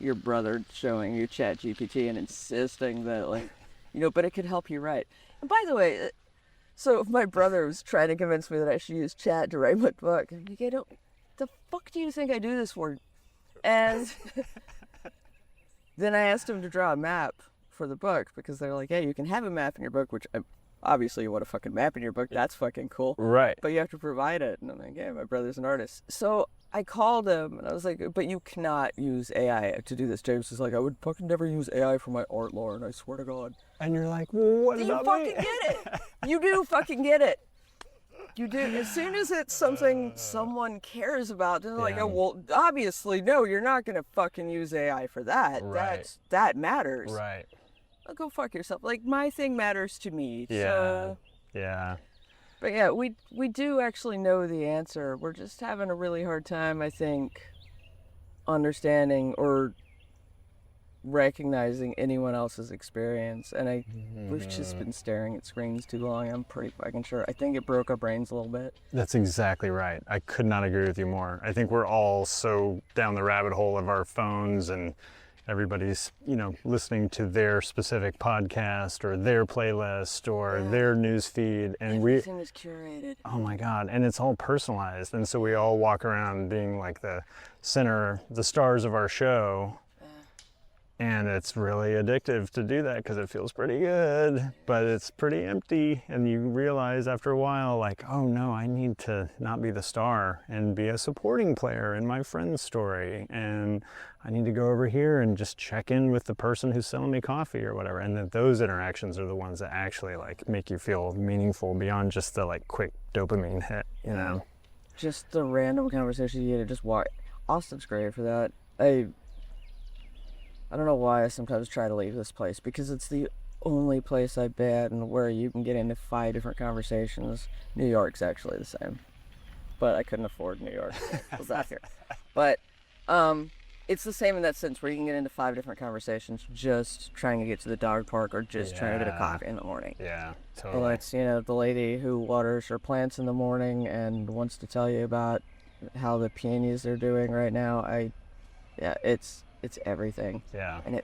your brother showing you ChatGPT and insisting that, like, but it could help you write. And by the way, so my brother was trying to convince me that I should use chat to write my book. I'm like, the fuck do you think I do this for? And then I asked him to draw a map for the book, because they're like, hey, you can have a map in your book, which obviously you want a fucking map in your book. That's fucking cool. Right. But you have to provide it. And I'm like, yeah, my brother's an artist. So I called him and I was like, but you cannot use AI to do this. James is like, I would fucking never use AI for my art, Lauren. I swear to God. And you're like, well, what about me? You fucking get it. You do fucking get it. You do. As soon as it's something someone cares about, they're like, oh, well, obviously, no, you're not going to fucking use AI for that. Right. That matters. Right. Well, go fuck yourself. Like, my thing matters to me. Yeah. So. Yeah. But yeah, we do actually know the answer. We're just having a really hard time, I think, understanding or recognizing anyone else's experience. And we've just been staring at screens too long. I'm pretty fucking sure. I think it broke our brains a little bit. That's exactly right. I could not agree with you more. I think we're all so down the rabbit hole of our phones, and everybody's, listening to their specific podcast or their playlist or their news feed, and everything is curated. Oh my God, and it's all personalized, and so we all walk around being like the stars of our show. And it's really addictive to do that, because it feels pretty good, but it's pretty empty. And you realize after a while, like, oh no, I need to not be the star and be a supporting player in my friend's story. And I need to go over here and just check in with the person who's selling me coffee or whatever. And that those interactions are the ones that actually like make you feel meaningful beyond just the like quick dopamine hit, Just the random conversation you get to just walk. Austin's great for that. I don't know why I sometimes try to leave this place, because it's the only place I've been where you can get into 5 different conversations. New York's actually the same, but I couldn't afford New York. I was out here. But it's the same in that sense, where you can get into 5 different conversations just trying to get to the dog park or just trying to get a coffee in the morning. Yeah, totally. Well, it's, the lady who waters her plants in the morning and wants to tell you about how the peonies are doing right now, it's everything. Yeah. And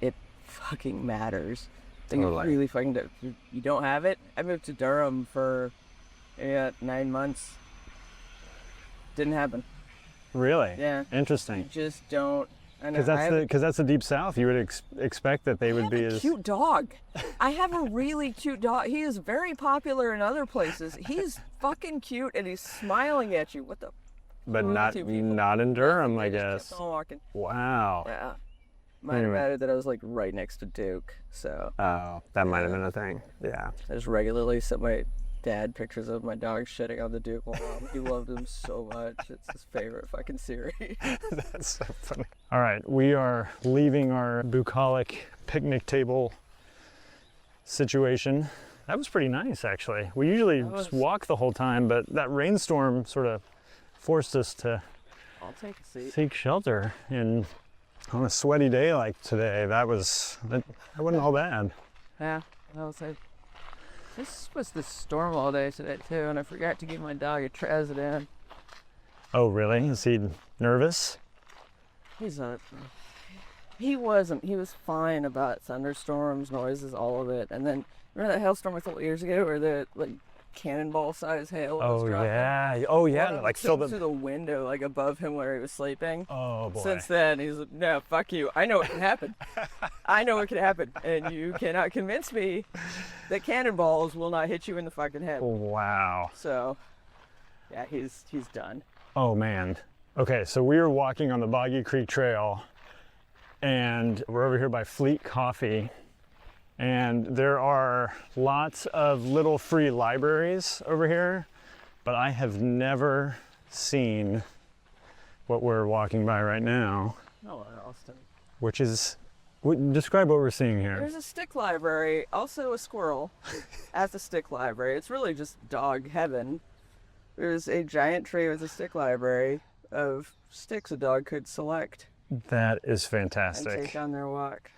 it fucking matters. I think Totally. it really fucking does. You don't have it? I moved to Durham for 9 months. Didn't happen. Really? Yeah. You Interesting. just don't. Because that's the deep south. You would expect that they would be as cute dog. I have a really cute dog. He is very popular in other places. He's fucking cute and he's smiling at you. What the? but not two people. not in Durham, I just guess. kept on walking. Wow. Yeah. Might have Anyway. mattered that I was like right next to Duke, so Oh, that might have been a thing. Yeah. I just regularly sent my dad pictures of my dog shitting on the Duke while he loved him so much. It's his favorite fucking series. That's so funny. All right, we are leaving our bucolic picnic table situation. That was pretty nice, actually. We usually just walk the whole time, but that rainstorm sort of forced us to I'll take a seat. seek shelter. And on a sweaty day like today, that wasn't all bad. Yeah, I was like, this was the storm all day today too, and I forgot to give my dog a Trazodone. Oh, really? Is he nervous? He wasn't. He was fine about thunderstorms, noises, all of it. And then remember that hailstorm a couple years ago, where the like cannonball size hail was Oh, dropping? yeah. Oh, yeah. One of Like them fill fell the. through the window, like above him where he was sleeping. Oh, boy. Since then, he's like, no, fuck you. I know what can happen. I know what can happen, and you cannot convince me that cannonballs will not hit you in the fucking head. Wow. So, yeah, he's done. Oh, man. Okay, so we were walking on the Boggy Creek Trail, and we're over here by Fleet Coffee, and there are lots of little free libraries over here, but I have never seen what we're walking by right now, Oh, Austin. which is, describe what we're seeing here. There's a stick library, also a squirrel at the stick library. It's really just dog heaven. There's a giant tree with a stick library of sticks a dog could select That is and fantastic. take on their walk.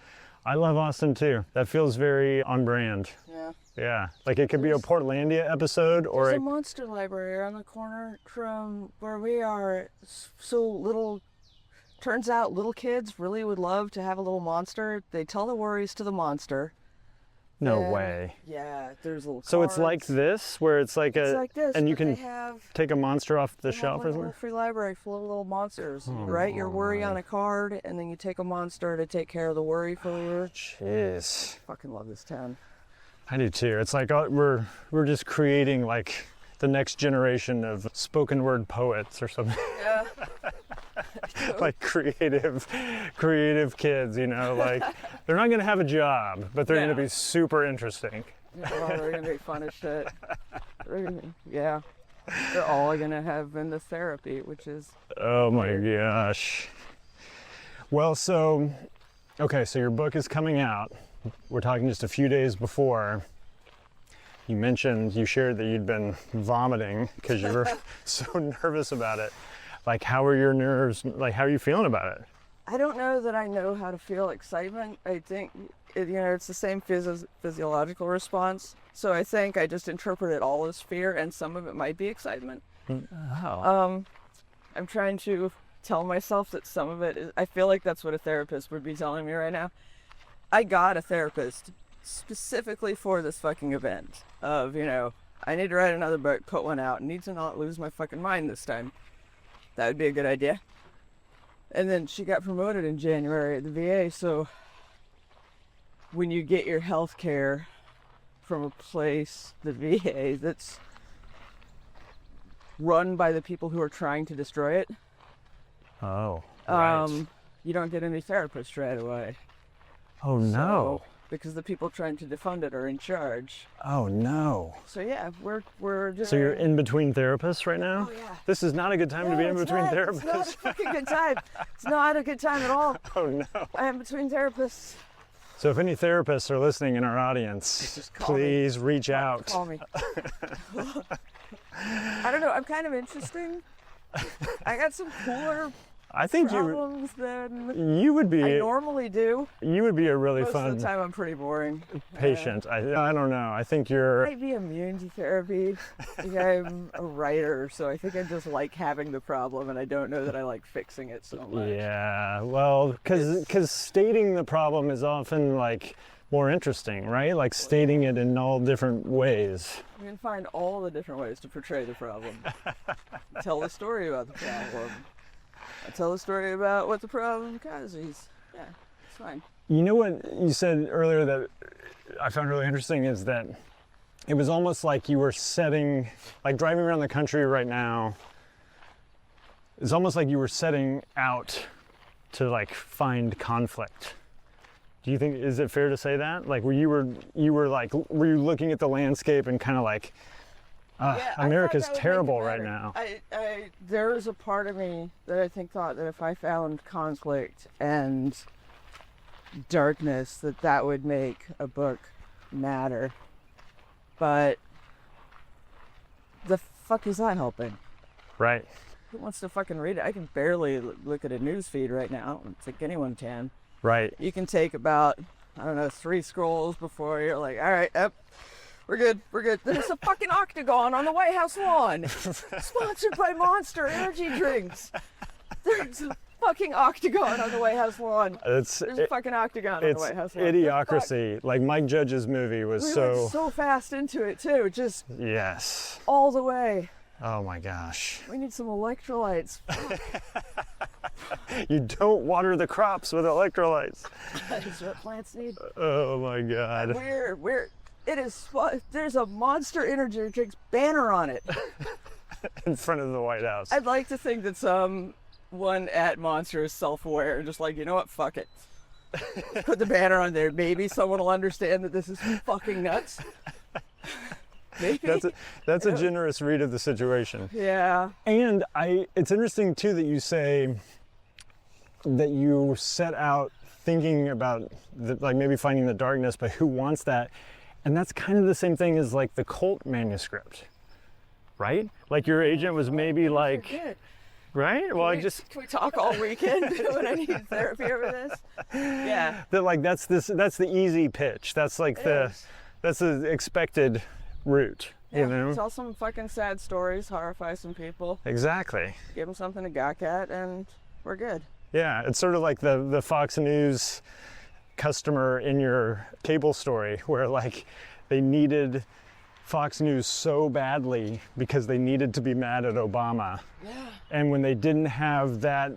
I love Austin too. That feels very on brand. Yeah. Yeah, like it could be a Portlandia episode or There's a a monster library around the corner from where we are. Turns out little kids really would love to have a little monster. They tell the worries to the monster. no And, way. Yeah, there's little So it's like cards. this, where it's like It's like this, and you but can they have take a monster off the They have, shelf like, or a little something. free library full of little monsters. You Oh, write your worry my. on a card, and then you take a monster to take care of the worry for you. Jeez, Fucking love this town. I do too. It's like we're just creating like the next generation of spoken word poets or something. Yeah. Like creative kids, you know, like they're not gonna have a job, but they're gonna No. be super interesting. Oh, they're gonna be fun as shit. Yeah. They're all gonna have been to therapy, which is Oh my gosh. Well, so your book is coming out. We're talking just a few days before. You shared that you'd been vomiting because you were so nervous about it. Like, how are your nerves? Like, how are you feeling about it? I don't know that I know how to feel excitement. I think, it's the same physiological response. So I think I just interpret it all as fear, and some of it might be excitement. Oh. I'm trying to tell myself that some of it is, I feel like that's what a therapist would be telling me right now. I got a therapist specifically for this fucking event of, I need to write another book, put one out, need to not lose my fucking mind this time. That would be a good idea. And then she got promoted in January at the VA, so when you get your health care from a place, the VA, that's run by the people who are trying to destroy it, Oh. Right. you don't get any therapists right away. Oh no. So, because the people trying to defund it are in charge. Oh no. So yeah, we're just. So you're in between therapists right now? Oh yeah. This is not a good time to be in it's between not. therapists. It's not a fucking good time. It's not a good time at all. Oh no. I am between therapists. So if any therapists are listening in our audience, Just call me. please reach out. Call me. I don't know. I'm kind of interesting. I got some cooler I think problems than you would I be normally do. you would be a really Most fun of the time I'm pretty boring. patient. I don't know. I think you're I might be immune to therapy. Like I'm a writer, so I think I just like having the problem, and I don't know that I like fixing it so much. yeah. Well, because stating the problem is often like more interesting, right? Like stating it in all different ways. You can find all the different ways to portray the problem. Tell the story about the problem. Tell a story about what the problem causes. Yeah, it's fine. You know what you said earlier that I found really interesting is that it was almost like you were setting, like driving around the country right now, it's almost like you were setting out to like find conflict. Do you think, is it fair to say that? Like were you looking at the landscape and kind of like, America's terrible right now. There was a part of me that I think thought that if I found conflict and darkness, that would make a book matter. But the fuck is that helping? Right. Who wants to fucking read it? I can barely look at a news feed right now. I don't think anyone can. Right. You can take about, 3 scrolls before you're like, all right, yep. We're good. There's a fucking octagon on the White House lawn. Sponsored by Monster Energy Drinks. There's a fucking octagon on the White House lawn. There's a fucking octagon on the White House lawn. It's Idiocracy. Like Mike Judge's movie was We went so fast into it too. Just yes. all the way. Oh my gosh. We need some electrolytes. You don't water the crops with electrolytes. That is what plants need. Oh my God. There's a Monster Energy Drinks banner on it. In front of the White House. I'd like to think that someone at Monster is self-aware and just like, you know what, fuck it. Put the banner on there. Maybe someone will understand that this is fucking nuts. Maybe. That's a generous read of the situation. Yeah. And it's interesting too that you say that you set out thinking about like maybe finding the darkness, but who wants that? And that's kind of the same thing as like the cult manuscript, right? Like your agent was maybe like, right? Well, Can we talk all weekend when I need therapy over this? Yeah. That like that's the easy pitch. That's like that's the expected route. Yeah, you know? Tell some fucking sad stories, horrify some people. Exactly. Give them something to gawk at, and we're good. Yeah, it's sort of like the Fox News customer in your cable story where like they needed Fox News so badly because they needed to be mad at Obama. Yeah. And when they didn't have that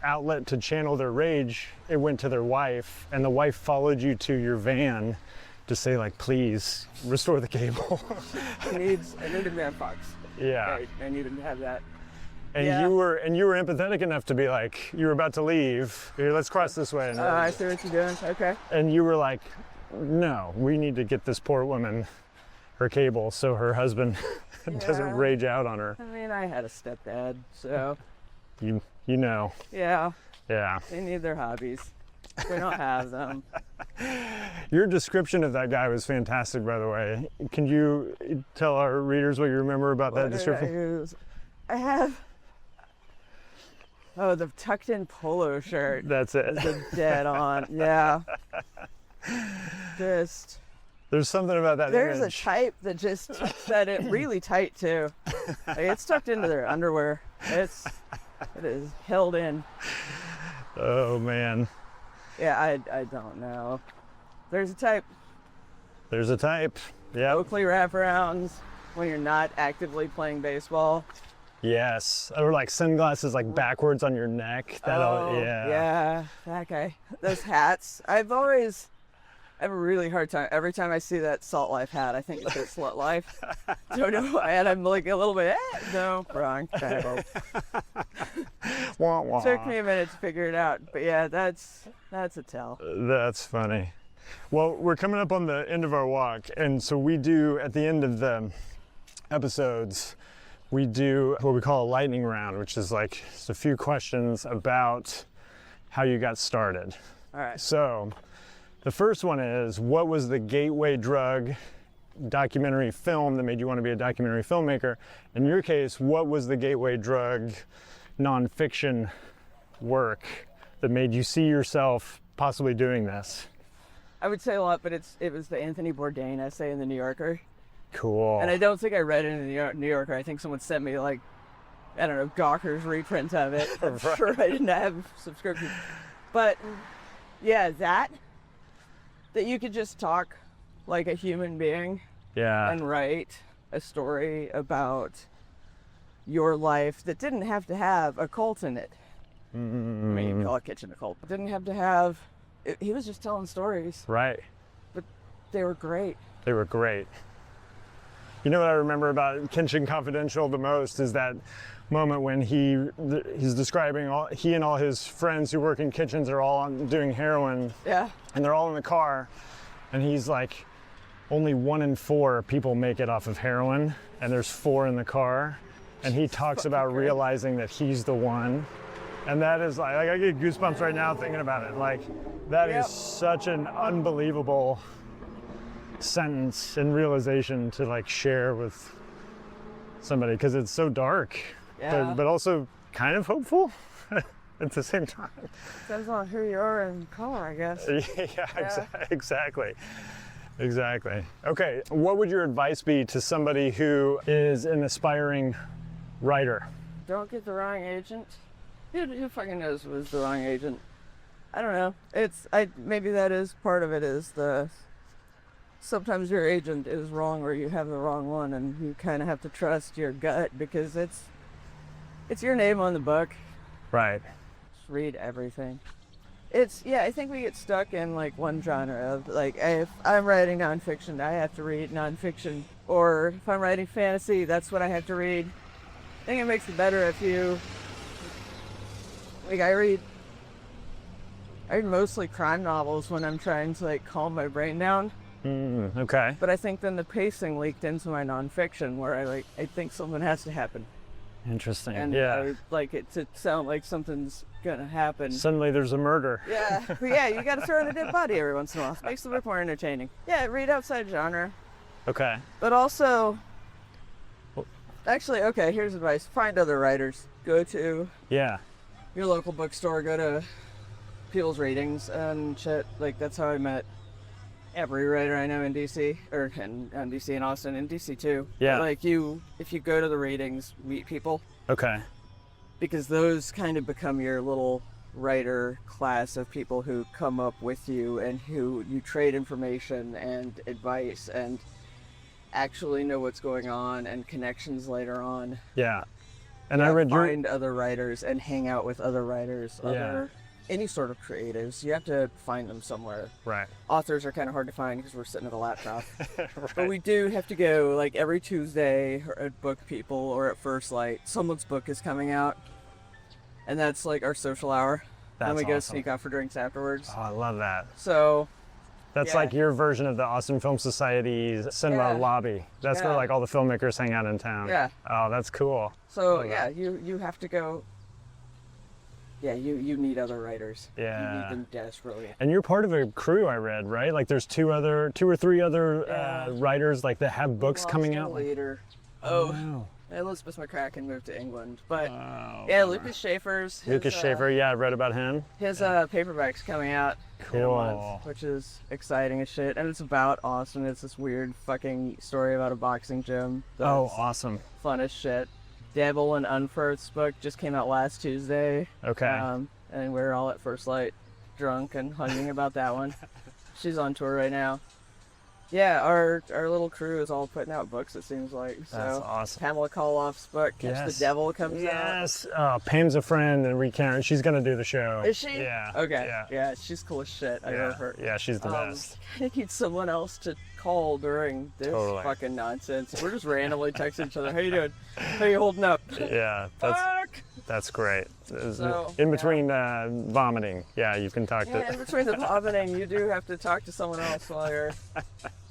outlet to channel their rage, it went to their wife, and the wife followed you to your van to say like, please restore the cable. I need to be on Fox. Yeah. I need to have that. And Yeah. you were empathetic enough to be like, you were about to leave. Here, let's cross this way. I see what you're doing. Okay. And you were like, no, we need to get this poor woman her cable so her husband doesn't rage out on her. I mean, I had a stepdad, so. You know. Yeah. Yeah. They need their hobbies. We don't have them. Your description of that guy was fantastic, by the way. Can you tell our readers what you remember about that description? I have. Oh, the tucked in polo shirt. That's it. The dead on. Yeah. Just. There's something about that There's image. a type that just said it really tight too. Like, it's tucked into their underwear. It is held in. Oh man. Yeah, I don't know. There's a type. There's a type. Yeah. Oakley wraparounds when you're not actively playing baseball. Yes. Or like sunglasses like backwards on your neck. Yeah, that guy. Those hats. I have a really hard time. Every time I see that Salt Life hat, I think it's a Slut Life. Don't know why. And I'm like a little bit, no, wrong. Wah, wah. Took me a minute to figure it out. But yeah, that's a tell. That's funny. Well, we're coming up on the end of our walk. And so we do, at the end of the episodes, we do what we call a lightning round, which is like just a few questions about how you got started. All right. So the first one is, what was the gateway drug documentary film that made you want to be a documentary filmmaker? In your case, what was the gateway drug nonfiction work that made you see yourself possibly doing this? I would say a lot, but it was the Anthony Bourdain essay in the New Yorker. Cool. And I don't think I read it in the New Yorker. I think someone sent me like, I don't know, Gawker's reprint of it. I'm Right. sure I didn't have subscription. But yeah, that you could just talk like a human being Yeah. and write a story about your life that didn't have to have a cult in it. I mean, you can call a kitchen a cult, but didn't have to have. He was just telling stories, Right. but they were great. They were great. You know what I remember about Kitchen Confidential the most is that moment when he's describing he and all his friends who work in kitchens are all doing heroin, Yeah. and they're all in the car, and he's like, only 1 in 4 people make it off of heroin, and there's 4 in the car, and he talks about realizing that he's the one. And that is like I get goosebumps right now thinking about it. Like, that Yep. is such an unbelievable sentence and realization to like share with somebody, because it's so dark, Yeah. but also kind of hopeful at the same time. Depends on who you are and color, I guess. Exactly. Okay, what would your advice be to somebody who is an aspiring writer? Don't get the wrong agent. Who fucking knows who's the wrong agent? I don't know. Maybe that is part of it, is sometimes your agent is wrong or you have the wrong one, and you kind of have to trust your gut because it's your name on the book. Right. Just read everything. I think we get stuck in like one genre of like, if I'm writing nonfiction, I have to read nonfiction, or if I'm writing fantasy, that's what I have to read. I think it makes it better if you, like, I read mostly crime novels when I'm trying to like calm my brain down. Okay. But I think then the pacing leaked into my nonfiction where I think something has to happen. Interesting. And Yeah. I would like it to sound like something's gonna happen. Suddenly there's a murder. Yeah, but yeah, you gotta throw in a dead body every once in a while. Makes the book more entertaining. Yeah, read outside genre. Okay. But also, actually, okay, here's advice. Find other writers. Go to Yeah. your local bookstore, go to people's readings and shit. Like, that's how I met every writer I know in DC, or in DC and Austin, in DC too. Yeah. Like, if you go to the readings, meet people, Okay. because those kind of become your little writer class of people who come up with you and who you trade information and advice and actually know what's going on and connections later on. Yeah. And I read your Find other writers and hang out with other writers, any sort of creatives. You have to find them somewhere. right. Authors are kind of hard to find because we're sitting at a laptop. Right. But we do have to go like every Tuesday at Book People or at First Light. Someone's book is coming out, and that's like our social hour. That's and we go awesome. sneak out for drinks afterwards. Oh, I love that. So That's Yeah. like your version of the Austin Film Society's cinema Yeah. lobby. That's where Yeah. like all the filmmakers hang out in town. Yeah. Oh, that's cool. So Love yeah, that. you have to go. Yeah, you need other writers. Yeah. You need them desperately. And you're part of a crew, I read, right? Like there's two or three other Yeah. Writers like that have books coming out. Like, Later. wow. Elizabeth McCracken moved to England, but Oh, yeah, bummer. Lucas Schaefer's. Lucas Schaefer, yeah, I read about him. His paperback's coming out in a Cool. month, which is exciting as shit. And it's about Austin. It's this weird fucking story about a boxing gym. Oh, that's awesome. fun as shit. Devil and Unfirth's book just came out last Tuesday. Okay. And we're all at First Light drunk and hugging about that one. She's on tour right now. Yeah, our little crew is all putting out books, it seems like. So That's awesome. Pamela Koloff's book, Catch Yes. the Devil, comes out. Yes. Pam's a friend, and she's gonna do the show. Is she? Yeah. Okay. Yeah. Yeah, she's cool as shit. I Yeah. love her. Yeah, she's the best. I need someone else to call during this Totally. fucking nonsense. We're just randomly texting each other. How you doing? How you holding up? Yeah, Fuck! that's great. So, in yeah. between vomiting, yeah, you can talk Yeah, in to. between the vomiting, you do have to talk to someone else while you're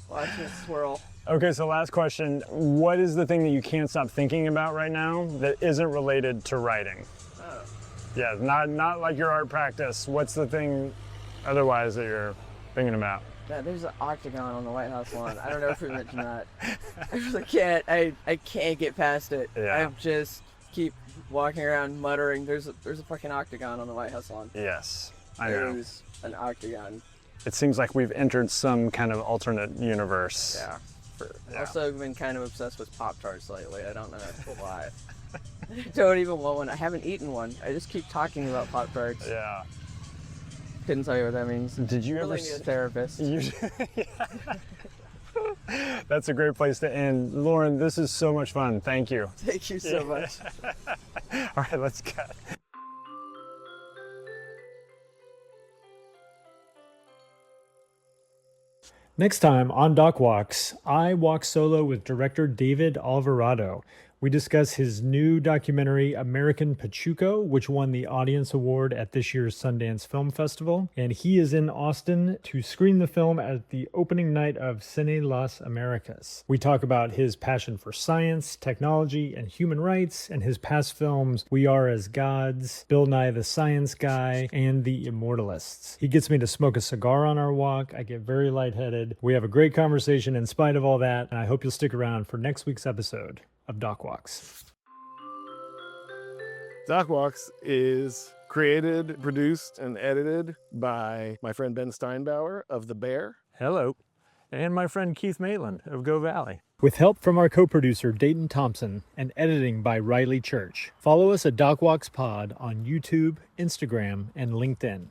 watching it swirl. Okay, so last question: what is the thing that you can't stop thinking about right now that isn't related to writing? Oh. Yeah, not like your art practice. What's the thing otherwise that you're thinking about? Yeah, there's an octagon on the White House lawn. I don't know if we mentioned that. I really can't. I can't get past it. Yeah. I'm just keep walking around muttering. There's a fucking octagon on the White House lawn. Yes, I know. There's an octagon. It seems like we've entered some kind of alternate universe. Yeah. Yeah. Also been kind of obsessed with Pop-Tarts lately. I don't know why. I don't even want one. I haven't eaten one. I just keep talking about Pop-Tarts. Yeah. Couldn't tell you what that means. Did you Really ever need a therapist. That's a great place to end. Lauren, this is so much fun. Thank you. Thank you so much. All right, let's cut. Next time on Doc Walks, I walk solo with director David Alvarado. We discuss his new documentary, American Pachuco, which won the Audience Award at this year's Sundance Film Festival. And he is in Austin to screen the film at the opening night of Cine Las Americas. We talk about his passion for science, technology, and human rights, and his past films, We Are as Gods, Bill Nye the Science Guy, and The Immortalists. He gets me to smoke a cigar on our walk. I get very lightheaded. We have a great conversation in spite of all that, and I hope you'll stick around for next week's episode of Doc Walks. Doc Walks is created, produced, and edited by my friend Ben Steinbauer of The Bear. Hello. And my friend Keith Maitland of Go Valley. With help from our co-producer Dayton Thompson and editing by Riley Church. Follow us at Doc Walks Pod on YouTube, Instagram, and LinkedIn.